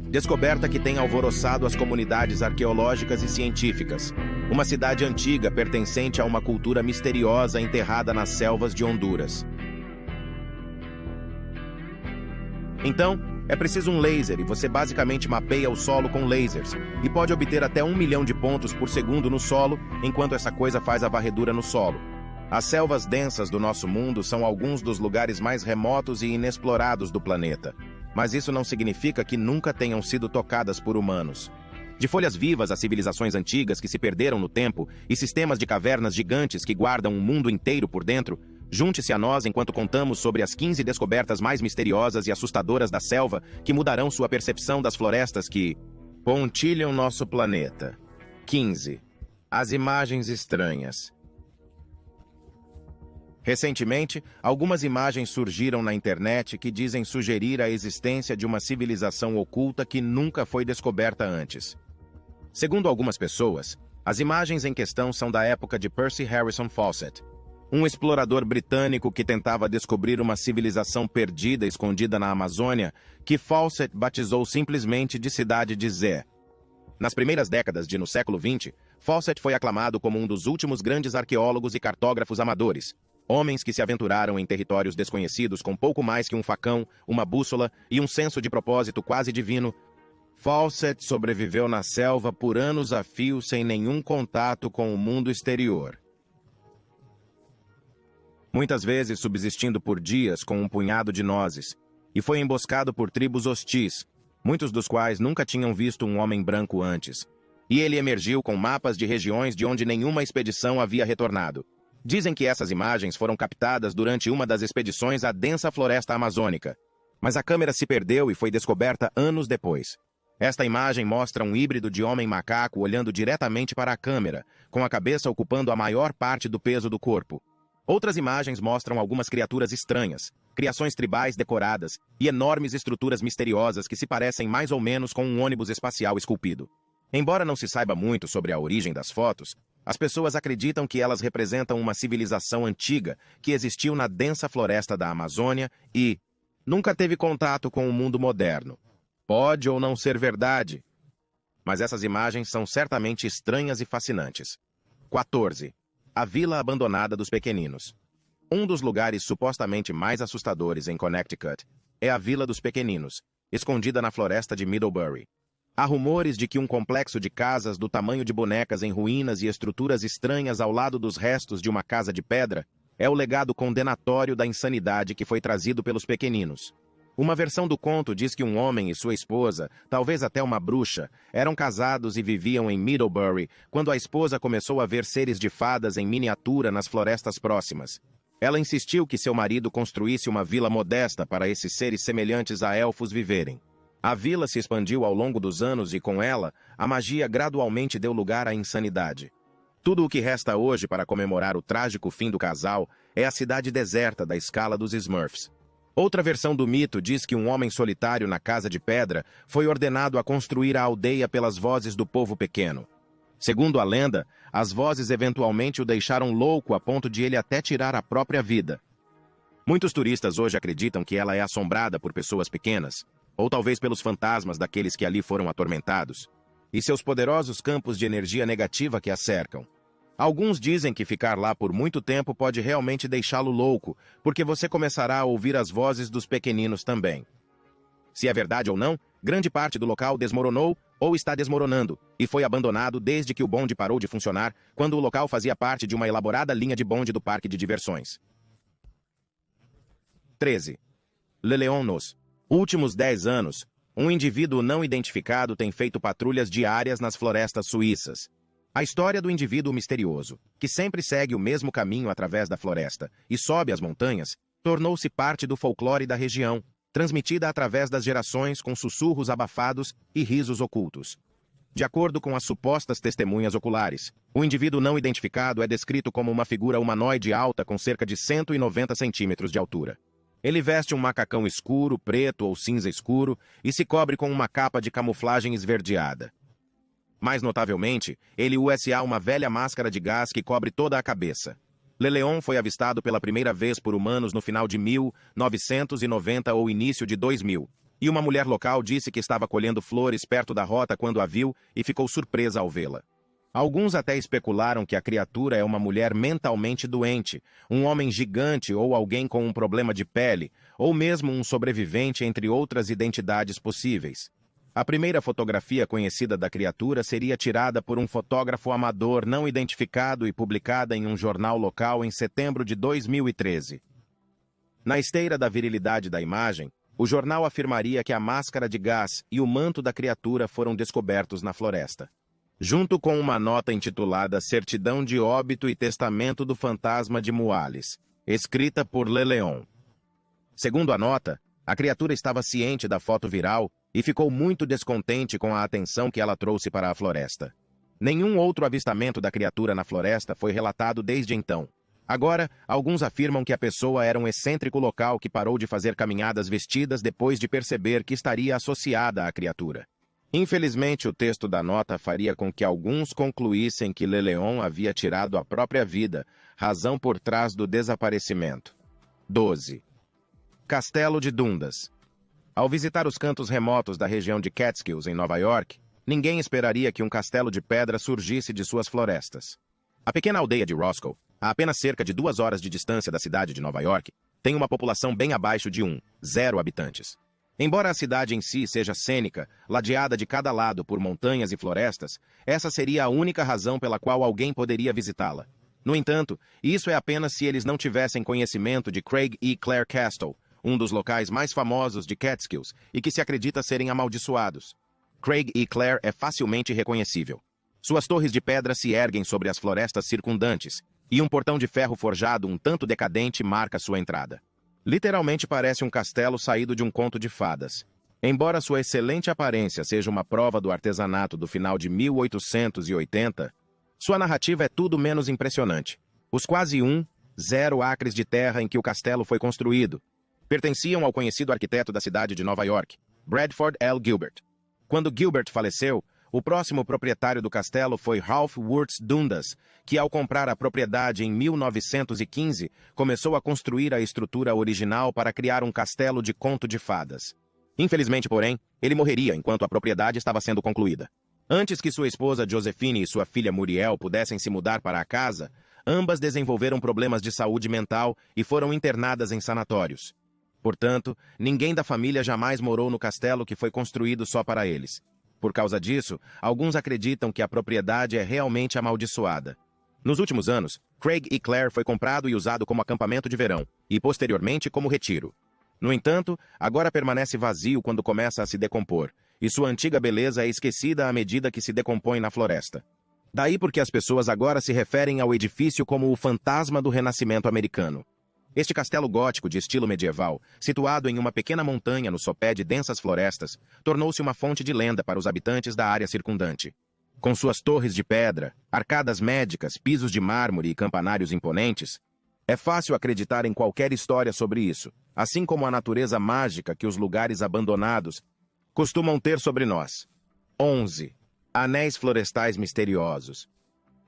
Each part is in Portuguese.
Descoberta que tem alvoroçado as comunidades arqueológicas e científicas. Uma cidade antiga pertencente a uma cultura misteriosa enterrada nas selvas de Honduras. Então, é preciso um laser e você basicamente mapeia o solo com lasers e pode obter até 1 milhão de pontos por segundo no solo, enquanto essa coisa faz a varredura no solo. As selvas densas do nosso mundo são alguns dos lugares mais remotos e inexplorados do planeta. Mas isso não significa que nunca tenham sido tocadas por humanos. De folhas vivas a civilizações antigas que se perderam no tempo e sistemas de cavernas gigantes que guardam um mundo inteiro por dentro, junte-se a nós enquanto contamos sobre as 15 descobertas mais misteriosas e assustadoras da selva que mudarão sua percepção das florestas que pontilham nosso planeta. 15. As imagens estranhas. Recentemente, algumas imagens surgiram na internet que dizem sugerir a existência de uma civilização oculta que nunca foi descoberta antes. Segundo algumas pessoas, as imagens em questão são da época de Percy Harrison Fawcett, um explorador britânico que tentava descobrir uma civilização perdida escondida na Amazônia, que Fawcett batizou simplesmente de Cidade de Zé. Nas primeiras décadas no século XX, Fawcett foi aclamado como um dos últimos grandes arqueólogos e cartógrafos amadores, homens que se aventuraram em territórios desconhecidos com pouco mais que um facão, uma bússola e um senso de propósito quase divino. Fawcett sobreviveu na selva por anos a fio sem nenhum contato com o mundo exterior. Muitas vezes subsistindo por dias com um punhado de nozes, e foi emboscado por tribos hostis, muitos dos quais nunca tinham visto um homem branco antes. E ele emergiu com mapas de regiões de onde nenhuma expedição havia retornado. Dizem que essas imagens foram captadas durante uma das expedições à densa floresta amazônica, mas a câmera se perdeu e foi descoberta anos depois. Esta imagem mostra um híbrido de homem-macaco olhando diretamente para a câmera, com a cabeça ocupando a maior parte do peso do corpo. Outras imagens mostram algumas criaturas estranhas, criações tribais decoradas e enormes estruturas misteriosas que se parecem mais ou menos com um ônibus espacial esculpido. Embora não se saiba muito sobre a origem das fotos, as pessoas acreditam que elas representam uma civilização antiga que existiu na densa floresta da Amazônia e nunca teve contato com o mundo moderno. Pode ou não ser verdade, mas essas imagens são certamente estranhas e fascinantes. 14. A Vila Abandonada dos Pequeninos. Um dos lugares supostamente mais assustadores em Connecticut é a Vila dos Pequeninos, escondida na floresta de Middlebury. Há rumores de que um complexo de casas do tamanho de bonecas em ruínas e estruturas estranhas ao lado dos restos de uma casa de pedra é o legado condenatório da insanidade que foi trazido pelos pequeninos. Uma versão do conto diz que um homem e sua esposa, talvez até uma bruxa, eram casados e viviam em Middlebury quando a esposa começou a ver seres de fadas em miniatura nas florestas próximas. Ela insistiu que seu marido construísse uma vila modesta para esses seres semelhantes a elfos viverem. A vila se expandiu ao longo dos anos e, com ela, a magia gradualmente deu lugar à insanidade. Tudo o que resta hoje para comemorar o trágico fim do casal é a cidade deserta da escala dos Smurfs. Outra versão do mito diz que um homem solitário na casa de pedra foi ordenado a construir a aldeia pelas vozes do povo pequeno. Segundo a lenda, as vozes eventualmente o deixaram louco a ponto de ele até tirar a própria vida. Muitos turistas hoje acreditam que ela é assombrada por pessoas pequenas, ou talvez pelos fantasmas daqueles que ali foram atormentados, e seus poderosos campos de energia negativa que a cercam. Alguns dizem que ficar lá por muito tempo pode realmente deixá-lo louco, porque você começará a ouvir as vozes dos pequeninos também. Se é verdade ou não, grande parte do local desmoronou ou está desmoronando, e foi abandonado desde que o bonde parou de funcionar, quando o local fazia parte de uma elaborada linha de bonde do parque de diversões. 13. Le Leon nos últimos 10 anos, um indivíduo não identificado tem feito patrulhas diárias nas florestas suíças. A história do indivíduo misterioso, que sempre segue o mesmo caminho através da floresta e sobe as montanhas, tornou-se parte do folclore da região, transmitida através das gerações com sussurros abafados e risos ocultos. De acordo com as supostas testemunhas oculares, o indivíduo não identificado é descrito como uma figura humanoide alta com cerca de 190 centímetros de altura. Ele veste um macacão escuro, preto ou cinza escuro e se cobre com uma capa de camuflagem esverdeada. Mais notavelmente, ele usa uma velha máscara de gás que cobre toda a cabeça. Le Leon foi avistado pela primeira vez por humanos no final de 1990 ou início de 2000. e uma mulher local disse que estava colhendo flores perto da rota quando a viu e ficou surpresa ao vê-la. Alguns até especularam que a criatura é uma mulher mentalmente doente, um homem gigante ou alguém com um problema de pele, ou mesmo um sobrevivente entre outras identidades possíveis. A primeira fotografia conhecida da criatura seria tirada por um fotógrafo amador não identificado e publicada em um jornal local em setembro de 2013. Na esteira da virilidade da imagem, o jornal afirmaria que a máscara de gás e o manto da criatura foram descobertos na floresta, junto com uma nota intitulada Certidão de Óbito e Testamento do Fantasma de Moales, escrita por Leleon. Segundo a nota, a criatura estava ciente da foto viral e ficou muito descontente com a atenção que ela trouxe para a floresta. Nenhum outro avistamento da criatura na floresta foi relatado desde então. Agora, alguns afirmam que a pessoa era um excêntrico local que parou de fazer caminhadas vestidas depois de perceber que estaria associada à criatura. Infelizmente, o texto da nota faria com que alguns concluíssem que Leleon havia tirado a própria vida, razão por trás do desaparecimento. 12. Castelo de Dundas. Ao visitar os cantos remotos da região de Catskills, em Nova York, ninguém esperaria que um castelo de pedra surgisse de suas florestas. A pequena aldeia de Roscoe, a apenas cerca de 2 horas de distância da cidade de Nova York, tem uma população bem abaixo de 0 habitantes. Embora a cidade em si seja cênica, ladeada de cada lado por montanhas e florestas, essa seria a única razão pela qual alguém poderia visitá-la. No entanto, isso é apenas se eles não tivessem conhecimento de Craig e Clare Castle, um dos locais mais famosos de Catskills e que se acredita serem amaldiçoados. Craig e Clare é facilmente reconhecível. Suas torres de pedra se erguem sobre as florestas circundantes, e um portão de ferro forjado um tanto decadente marca sua entrada. Literalmente parece um castelo saído de um conto de fadas. Embora sua excelente aparência seja uma prova do artesanato do final de 1880, sua narrativa é tudo menos impressionante. Os quase 0 acres de terra em que o castelo foi construído pertenciam ao conhecido arquiteto da cidade de Nova York, Bradford L. Gilbert. Quando Gilbert faleceu, o próximo proprietário do castelo foi Ralph Wurtz Dundas, que ao comprar a propriedade em 1915, começou a construir a estrutura original para criar um castelo de conto de fadas. Infelizmente, porém, ele morreria enquanto a propriedade estava sendo concluída. Antes que sua esposa Josephine e sua filha Muriel pudessem se mudar para a casa, ambas desenvolveram problemas de saúde mental e foram internadas em sanatórios. Portanto, ninguém da família jamais morou no castelo que foi construído só para eles. Por causa disso, alguns acreditam que a propriedade é realmente amaldiçoada. Nos últimos anos, Craig e Clare foi comprado e usado como acampamento de verão, e posteriormente como retiro. No entanto, agora permanece vazio quando começa a se decompor, e sua antiga beleza é esquecida à medida que se decompõe na floresta. Daí porque as pessoas agora se referem ao edifício como o fantasma do Renascimento americano. Este castelo gótico de estilo medieval, situado em uma pequena montanha no sopé de densas florestas, tornou-se uma fonte de lenda para os habitantes da área circundante. Com suas torres de pedra, arcadas médicas, pisos de mármore e campanários imponentes, é fácil acreditar em qualquer história sobre isso, assim como a natureza mágica que os lugares abandonados costumam ter sobre nós. 11. Anéis florestais misteriosos.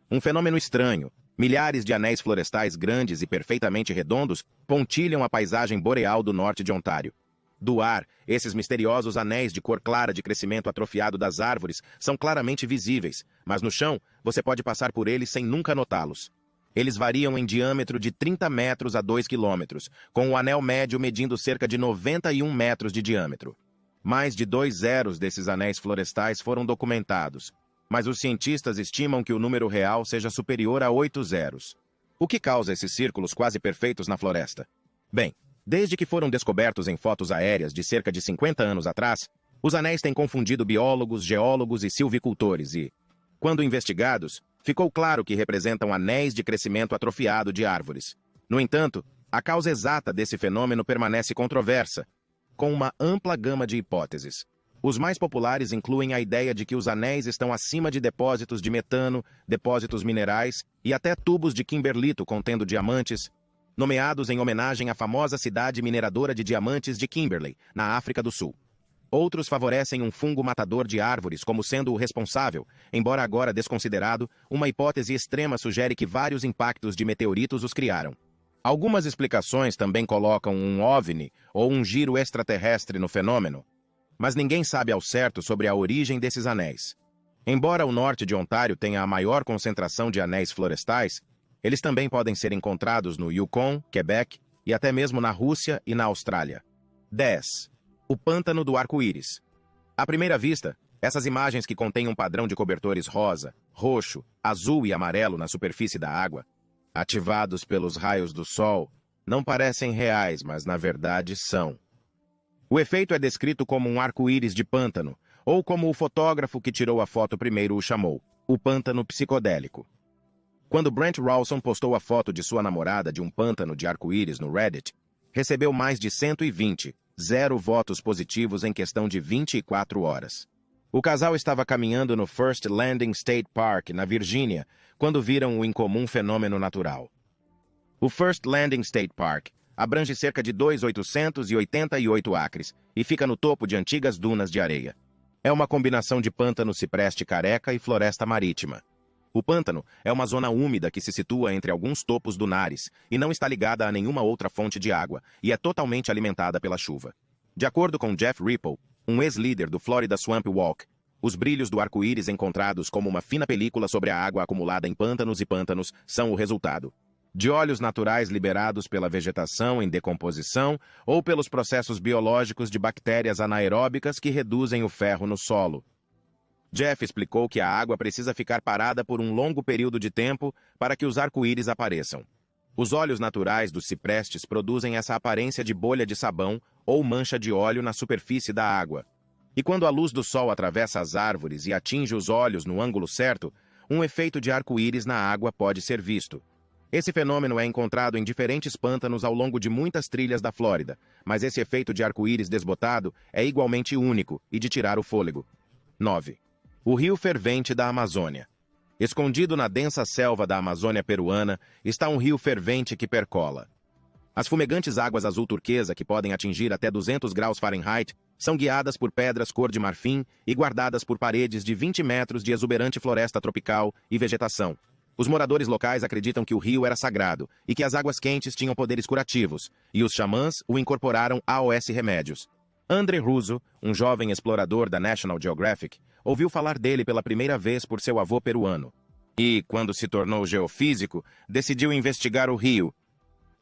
Um fenômeno estranho. Milhares de anéis florestais grandes e perfeitamente redondos pontilham a paisagem boreal do norte de Ontário. Do ar, esses misteriosos anéis de cor clara de crescimento atrofiado das árvores são claramente visíveis, mas no chão você pode passar por eles sem nunca notá-los. Eles variam em diâmetro de 30 metros a 2 quilômetros, com o anel médio medindo cerca de 91 metros de diâmetro. Mais de 2 zeros desses anéis florestais foram documentados, mas os cientistas estimam que o número real seja superior a 8 zeros. O que causa esses círculos quase perfeitos na floresta? Bem, desde que foram descobertos em fotos aéreas de cerca de 50 anos atrás, os anéis têm confundido biólogos, geólogos e silvicultores e, quando investigados, ficou claro que representam anéis de crescimento atrofiado de árvores. No entanto, a causa exata desse fenômeno permanece controversa, com uma ampla gama de hipóteses. Os mais populares incluem a ideia de que os anéis estão acima de depósitos de metano, depósitos minerais e até tubos de kimberlito contendo diamantes, nomeados em homenagem à famosa cidade mineradora de diamantes de Kimberley, na África do Sul. Outros favorecem um fungo matador de árvores como sendo o responsável, embora agora desconsiderado, uma hipótese extrema sugere que vários impactos de meteoritos os criaram. Algumas explicações também colocam um OVNI ou um giro extraterrestre no fenômeno, mas ninguém sabe ao certo sobre a origem desses anéis. Embora o norte de Ontário tenha a maior concentração de anéis florestais, eles também podem ser encontrados no Yukon, Quebec e até mesmo na Rússia e na Austrália. 10. O pântano do arco-íris. À primeira vista, essas imagens que contêm um padrão de cobertores rosa, roxo, azul e amarelo na superfície da água, ativados pelos raios do sol, não parecem reais, mas na verdade são. O efeito é descrito como um arco-íris de pântano, ou como o fotógrafo que tirou a foto primeiro o chamou, o pântano psicodélico. Quando Brent Rawson postou a foto de sua namorada de um pântano de arco-íris no Reddit, recebeu mais de 120, 0 votos positivos em questão de 24 horas. O casal estava caminhando no First Landing State Park, na Virgínia, quando viram o incomum fenômeno natural. O First Landing State Park abrange cerca de 2.888 acres e fica no topo de antigas dunas de areia. É uma combinação de pântano cipreste careca e floresta marítima. O pântano é uma zona úmida que se situa entre alguns topos dunares e não está ligada a nenhuma outra fonte de água e é totalmente alimentada pela chuva. De acordo com Jeff Ripple, um ex-líder do Florida Swamp Walk, os brilhos do arco-íris encontrados como uma fina película sobre a água acumulada em pântanos e pântanos são o resultado de óleos naturais liberados pela vegetação em decomposição ou pelos processos biológicos de bactérias anaeróbicas que reduzem o ferro no solo. Jeff explicou que a água precisa ficar parada por um longo período de tempo para que os arco-íris apareçam. Os óleos naturais dos ciprestes produzem essa aparência de bolha de sabão ou mancha de óleo na superfície da água. E quando a luz do sol atravessa as árvores e atinge os olhos no ângulo certo, um efeito de arco-íris na água pode ser visto. Esse fenômeno é encontrado em diferentes pântanos ao longo de muitas trilhas da Flórida, mas esse efeito de arco-íris desbotado é igualmente único e de tirar o fôlego. 9. O Rio Fervente da Amazônia. Escondido na densa selva da Amazônia peruana, está um rio fervente que percola. As fumegantes águas azul turquesa, que podem atingir até 200 graus Fahrenheit, são guiadas por pedras cor de marfim e guardadas por paredes de 20 metros de exuberante floresta tropical e vegetação. Os moradores locais acreditam que o rio era sagrado e que as águas quentes tinham poderes curativos, e os xamãs o incorporaram a OS remédios. André Russo, um jovem explorador da National Geographic, ouviu falar dele pela primeira vez por seu avô peruano. E, quando se tornou geofísico, decidiu investigar o rio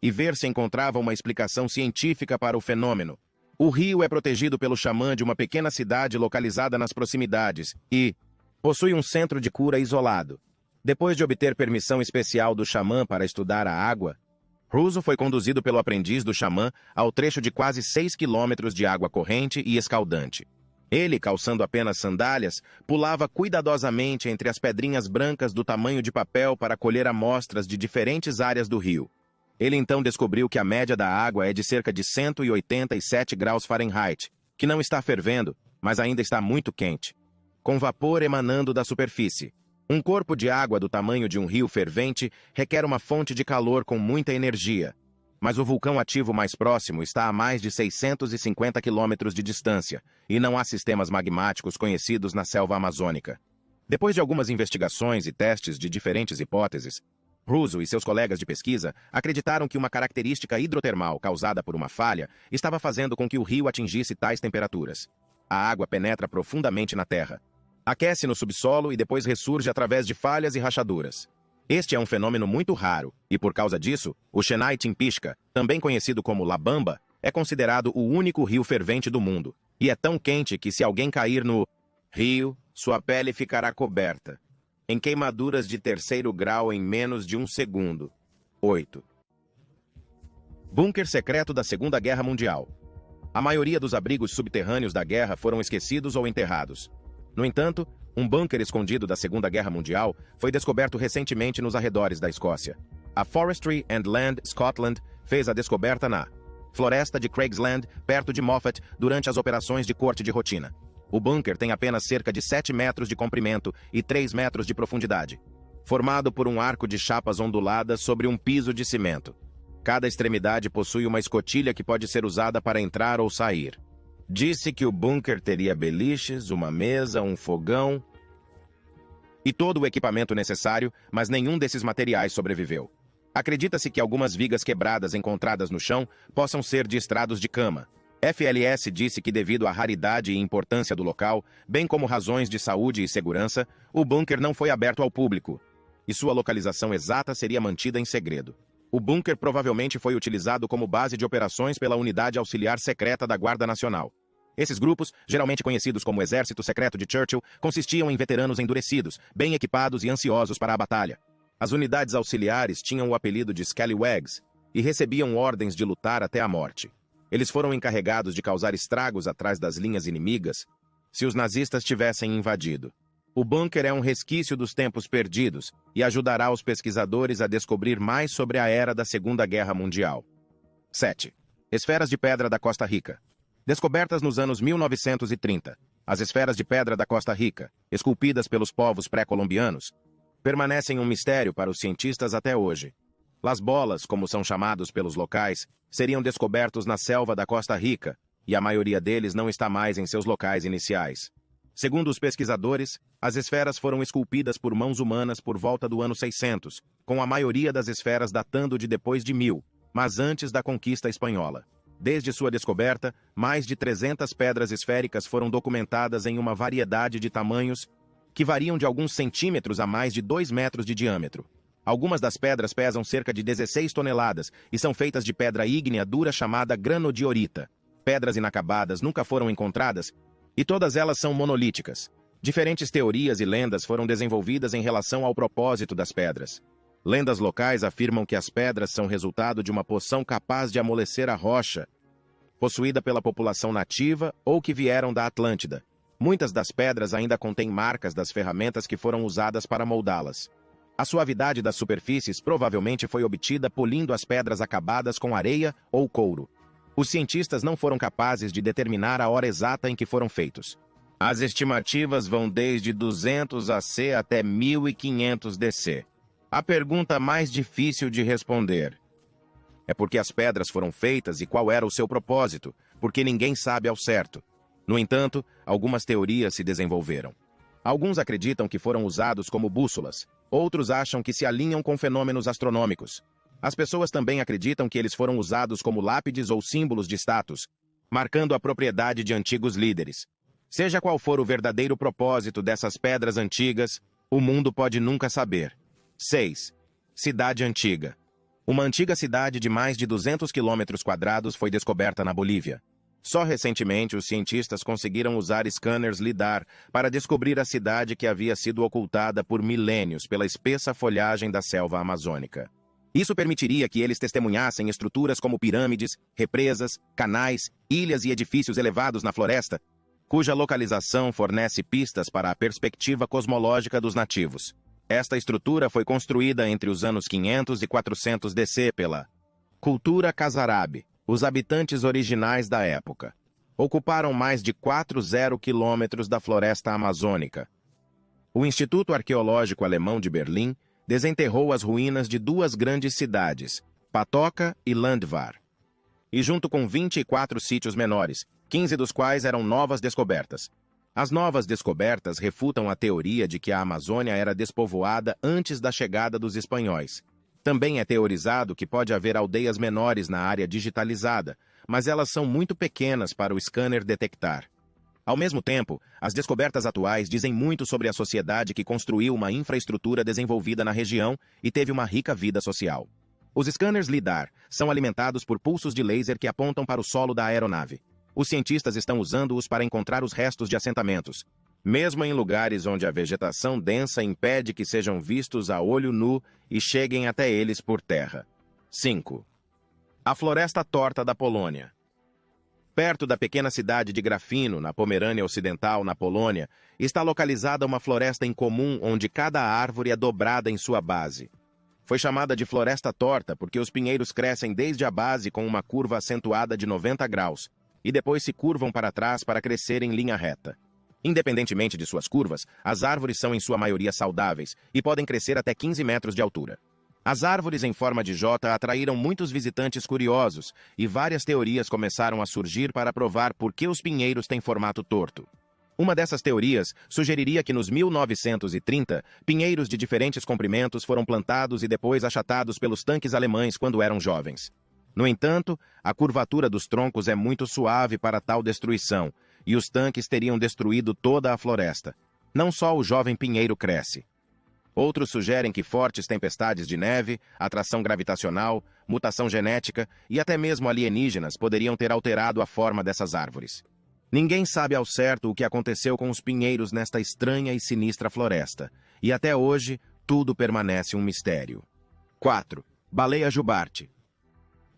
e ver se encontrava uma explicação científica para o fenômeno. O rio é protegido pelo xamã de uma pequena cidade localizada nas proximidades e possui um centro de cura isolado. Depois de obter permissão especial do xamã para estudar a água, Russo foi conduzido pelo aprendiz do xamã ao trecho de quase 6 quilômetros de água corrente e escaldante. Ele, calçando apenas sandálias, pulava cuidadosamente entre as pedrinhas brancas do tamanho de papel para colher amostras de diferentes áreas do rio. Ele então descobriu que a média da água é de cerca de 187 graus Fahrenheit, que não está fervendo, mas ainda está muito quente, com vapor emanando da superfície. Um corpo de água do tamanho de um rio fervente requer uma fonte de calor com muita energia, mas o vulcão ativo mais próximo está a mais de 650 quilômetros de distância e não há sistemas magmáticos conhecidos na selva amazônica. Depois de algumas investigações e testes de diferentes hipóteses, Russo e seus colegas de pesquisa acreditaram que uma característica hidrotermal causada por uma falha estava fazendo com que o rio atingisse tais temperaturas. A água penetra profundamente na terra, aquece no subsolo e depois ressurge através de falhas e rachaduras. Este é um fenômeno muito raro, e por causa disso, o Chennai Timpishka, também conhecido como La Bamba, é considerado o único rio fervente do mundo, e é tão quente que se alguém cair no rio, sua pele ficará coberta em queimaduras de 3º grau em menos de 1 segundo. 8. Bunker secreto da Segunda Guerra Mundial. A maioria dos abrigos subterrâneos da guerra foram esquecidos ou enterrados. No entanto, um bunker escondido da Segunda Guerra Mundial foi descoberto recentemente nos arredores da Escócia. A Forestry and Land Scotland fez a descoberta na floresta de Craigsland, perto de Moffat, durante as operações de corte de rotina. O bunker tem apenas cerca de 7 metros de comprimento e 3 metros de profundidade, formado por um arco de chapas onduladas sobre um piso de cimento. Cada extremidade possui uma escotilha que pode ser usada para entrar ou sair. Disse que o bunker teria beliches, uma mesa, um fogão e todo o equipamento necessário, mas nenhum desses materiais sobreviveu. Acredita-se que algumas vigas quebradas encontradas no chão possam ser de estrados de cama. FLS disse que devido à raridade e importância do local, bem como razões de saúde e segurança, o bunker não foi aberto ao público, e sua localização exata seria mantida em segredo. O bunker provavelmente foi utilizado como base de operações pela Unidade Auxiliar Secreta da Guarda Nacional. Esses grupos, geralmente conhecidos como Exército Secreto de Churchill, consistiam em veteranos endurecidos, bem equipados e ansiosos para a batalha. As unidades auxiliares tinham o apelido de Scallywags e recebiam ordens de lutar até a morte. Eles foram encarregados de causar estragos atrás das linhas inimigas se os nazistas tivessem invadido. O bunker é um resquício dos tempos perdidos e ajudará os pesquisadores a descobrir mais sobre a era da Segunda Guerra Mundial. 7. Esferas de pedra da Costa Rica. Descobertas nos anos 1930, as esferas de pedra da Costa Rica, esculpidas pelos povos pré-colombianos, permanecem um mistério para os cientistas até hoje. Las bolas, como são chamados pelos locais, seriam descobertos na selva da Costa Rica, e a maioria deles não está mais em seus locais iniciais. Segundo os pesquisadores, as esferas foram esculpidas por mãos humanas por volta do ano 600, com a maioria das esferas datando de depois de 1000, mas antes da conquista espanhola. Desde sua descoberta, mais de 300 pedras esféricas foram documentadas em uma variedade de tamanhos que variam de alguns centímetros a mais de 2 metros de diâmetro. Algumas das pedras pesam cerca de 16 toneladas e são feitas de pedra ígnea dura chamada granodiorita. Pedras inacabadas nunca foram encontradas e todas elas são monolíticas. Diferentes teorias e lendas foram desenvolvidas em relação ao propósito das pedras. Lendas locais afirmam que as pedras são resultado de uma poção capaz de amolecer a rocha, possuída pela população nativa ou que vieram da Atlântida. Muitas das pedras ainda contêm marcas das ferramentas que foram usadas para moldá-las. A suavidade das superfícies provavelmente foi obtida polindo as pedras acabadas com areia ou couro. Os cientistas não foram capazes de determinar a hora exata em que foram feitos. As estimativas vão desde 200 AC até 1500 DC. A pergunta mais difícil de responder é por que as pedras foram feitas e qual era o seu propósito, porque ninguém sabe ao certo. No entanto, algumas teorias se desenvolveram. Alguns acreditam que foram usados como bússolas, outros acham que se alinham com fenômenos astronômicos. As pessoas também acreditam que eles foram usados como lápides ou símbolos de status, marcando a propriedade de antigos líderes. Seja qual for o verdadeiro propósito dessas pedras antigas, o mundo pode nunca saber. 6. Cidade Antiga. Uma antiga cidade de mais de 200 km² foi descoberta na Bolívia. Só recentemente, os cientistas conseguiram usar scanners LIDAR para descobrir a cidade que havia sido ocultada por milênios pela espessa folhagem da selva amazônica. Isso permitiria que eles testemunhassem estruturas como pirâmides, represas, canais, ilhas e edifícios elevados na floresta, cuja localização fornece pistas para a perspectiva cosmológica dos nativos. Esta estrutura foi construída entre os anos 500 e 400 DC pela cultura Khazarabe, os habitantes originais da época. Ocuparam mais de 40 quilômetros da floresta amazônica. O Instituto Arqueológico Alemão de Berlim desenterrou as ruínas de duas grandes cidades, Patoka e Landvar, e junto com 24 sítios menores, 15 dos quais eram novas descobertas. As novas descobertas refutam a teoria de que a Amazônia era despovoada antes da chegada dos espanhóis. Também é teorizado que pode haver aldeias menores na área digitalizada, mas elas são muito pequenas para o scanner detectar. Ao mesmo tempo, as descobertas atuais dizem muito sobre a sociedade que construiu uma infraestrutura desenvolvida na região e teve uma rica vida social. Os scanners LIDAR são alimentados por pulsos de laser que apontam para o solo da aeronave. Os cientistas estão usando-os para encontrar os restos de assentamentos, mesmo em lugares onde a vegetação densa impede que sejam vistos a olho nu e cheguem até eles por terra. 5. A Floresta Torta da Polônia. Perto da pequena cidade de Grafino, na Pomerânia Ocidental, na Polônia, está localizada uma floresta incomum onde cada árvore é dobrada em sua base. Foi chamada de Floresta Torta porque os pinheiros crescem desde a base com uma curva acentuada de 90 graus e depois se curvam para trás para crescer em linha reta. Independentemente de suas curvas, as árvores são em sua maioria saudáveis e podem crescer até 15 metros de altura. As árvores em forma de J atraíram muitos visitantes curiosos e várias teorias começaram a surgir para provar por que os pinheiros têm formato torto. Uma dessas teorias sugeriria que nos 1930, pinheiros de diferentes comprimentos foram plantados e depois achatados pelos tanques alemães quando eram jovens. No entanto, a curvatura dos troncos é muito suave para tal destruição, e os tanques teriam destruído toda a floresta. Não só o jovem pinheiro cresce. Outros sugerem que fortes tempestades de neve, atração gravitacional, mutação genética e até mesmo alienígenas poderiam ter alterado a forma dessas árvores. Ninguém sabe ao certo o que aconteceu com os pinheiros nesta estranha e sinistra floresta, e até hoje tudo permanece um mistério. 4. Baleia jubarte.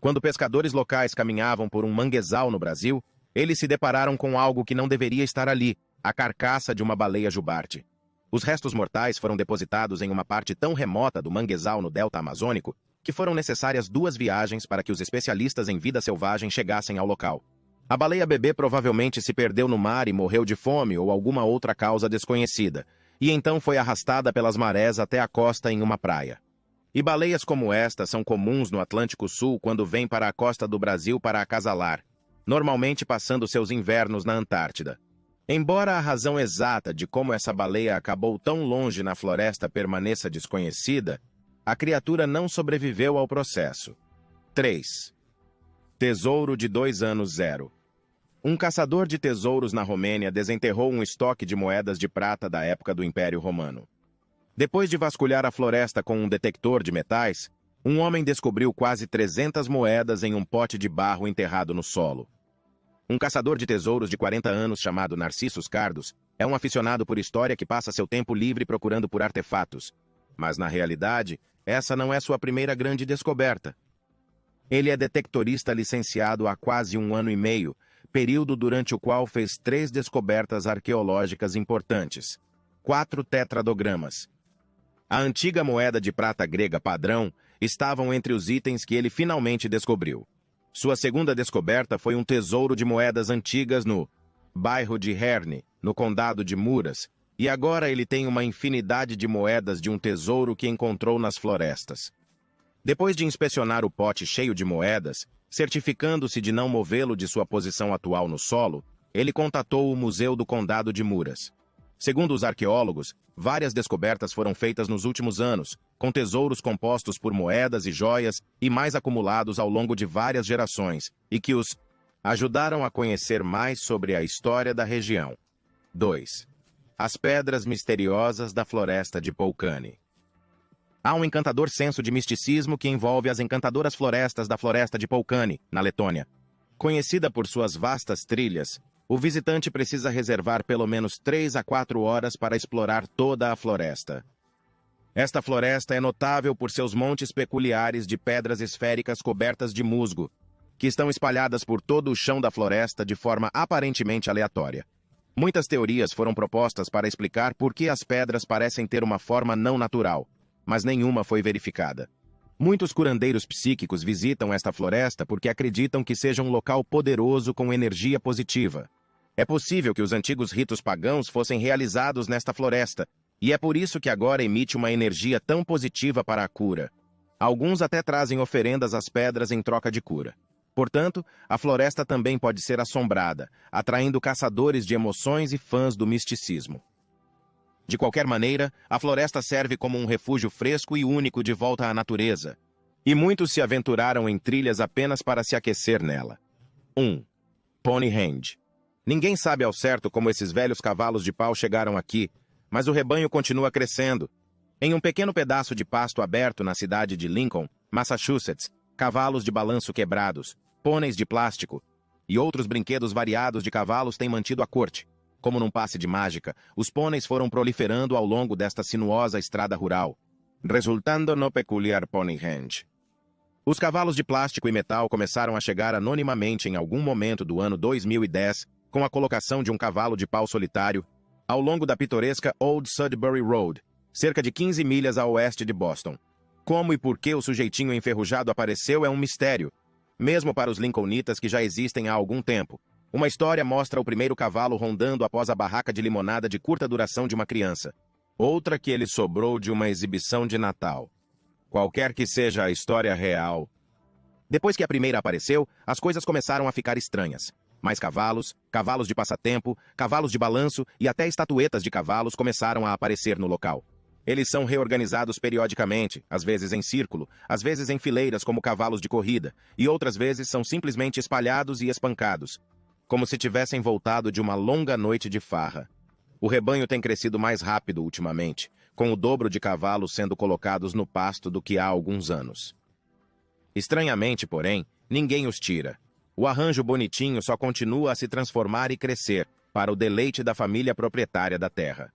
Quando pescadores locais caminhavam por um manguezal no Brasil, eles se depararam com algo que não deveria estar ali, a carcaça de uma baleia jubarte. Os restos mortais foram depositados em uma parte tão remota do manguezal no delta amazônico que foram necessárias 2 viagens para que os especialistas em vida selvagem chegassem ao local. A baleia bebê provavelmente se perdeu no mar e morreu de fome ou alguma outra causa desconhecida, e então foi arrastada pelas marés até a costa em uma praia. E baleias como esta são comuns no Atlântico Sul quando vêm para a costa do Brasil para acasalar, normalmente passando seus invernos na Antártida. Embora a razão exata de como essa baleia acabou tão longe na floresta permaneça desconhecida, a criatura não sobreviveu ao processo. 3. Tesouro de 2 anos 0. Um caçador de tesouros na Romênia desenterrou um estoque de moedas de prata da época do Império Romano. Depois de vasculhar a floresta com um detector de metais, um homem descobriu quase 300 moedas em um pote de barro enterrado no solo. Um caçador de tesouros de 40 anos chamado Narcissus Cardos é um aficionado por história que passa seu tempo livre procurando por artefatos. Mas, na realidade, essa não é sua primeira grande descoberta. Ele é detectorista licenciado há quase 1 ano e meio, período durante o qual fez 3 descobertas arqueológicas importantes. 4 tetradogramas. A antiga moeda de prata grega padrão estavam entre os itens que ele finalmente descobriu. Sua segunda descoberta foi um tesouro de moedas antigas no bairro de Herne, no condado de Muras, e agora ele tem uma infinidade de moedas de um tesouro que encontrou nas florestas. Depois de inspecionar o pote cheio de moedas, certificando-se de não movê-lo de sua posição atual no solo, ele contatou o Museu do Condado de Muras. Segundo os arqueólogos, várias descobertas foram feitas nos últimos anos, com tesouros compostos por moedas e joias e mais acumulados ao longo de várias gerações, e que os ajudaram a conhecer mais sobre a história da região. 2. As pedras misteriosas da floresta de Polcani. Há um encantador senso de misticismo que envolve as encantadoras florestas da floresta de Polcani, na Letônia. Conhecida por suas vastas trilhas, o visitante precisa reservar pelo menos 3 a 4 horas para explorar toda a floresta. Esta floresta é notável por seus montes peculiares de pedras esféricas cobertas de musgo, que estão espalhadas por todo o chão da floresta de forma aparentemente aleatória. Muitas teorias foram propostas para explicar por que as pedras parecem ter uma forma não natural, mas nenhuma foi verificada. Muitos curandeiros psíquicos visitam esta floresta porque acreditam que seja um local poderoso com energia positiva. É possível que os antigos ritos pagãos fossem realizados nesta floresta, e é por isso que agora emite uma energia tão positiva para a cura. Alguns até trazem oferendas às pedras em troca de cura. Portanto, a floresta também pode ser assombrada, atraindo caçadores de emoções e fãs do misticismo. De qualquer maneira, a floresta serve como um refúgio fresco e único de volta à natureza, e muitos se aventuraram em trilhas apenas para se aquecer nela. 1. Poneyhenge. Ninguém sabe ao certo como esses velhos cavalos de pau chegaram aqui, mas o rebanho continua crescendo. Em um pequeno pedaço de pasto aberto na cidade de Lincoln, Massachusetts, cavalos de balanço quebrados, pôneis de plástico e outros brinquedos variados de cavalos têm mantido a corte. Como num passe de mágica, os pôneis foram proliferando ao longo desta sinuosa estrada rural, resultando no peculiar Poneyhenge. Os cavalos de plástico e metal começaram a chegar anonimamente em algum momento do ano 2010, com a colocação de um cavalo de pau solitário ao longo da pitoresca Old Sudbury Road, cerca de 15 milhas a oeste de Boston. Como e por que o sujeitinho enferrujado apareceu é um mistério, mesmo para os lincolnitas que já existem há algum tempo. Uma história mostra o primeiro cavalo rondando após a barraca de limonada de curta duração de uma criança. Outra que ele sobrou de uma exibição de Natal. Qualquer que seja a história real. Depois que a primeira apareceu, as coisas começaram a ficar estranhas. Mais cavalos, cavalos de passatempo, cavalos de balanço e até estatuetas de cavalos começaram a aparecer no local. Eles são reorganizados periodicamente, às vezes em círculo, às vezes em fileiras como cavalos de corrida, e outras vezes são simplesmente espalhados e espancados, como se tivessem voltado de uma longa noite de farra. O rebanho tem crescido mais rápido ultimamente, com o dobro de cavalos sendo colocados no pasto do que há alguns anos. Estranhamente, porém, ninguém os tira. O arranjo bonitinho só continua a se transformar e crescer, para o deleite da família proprietária da terra.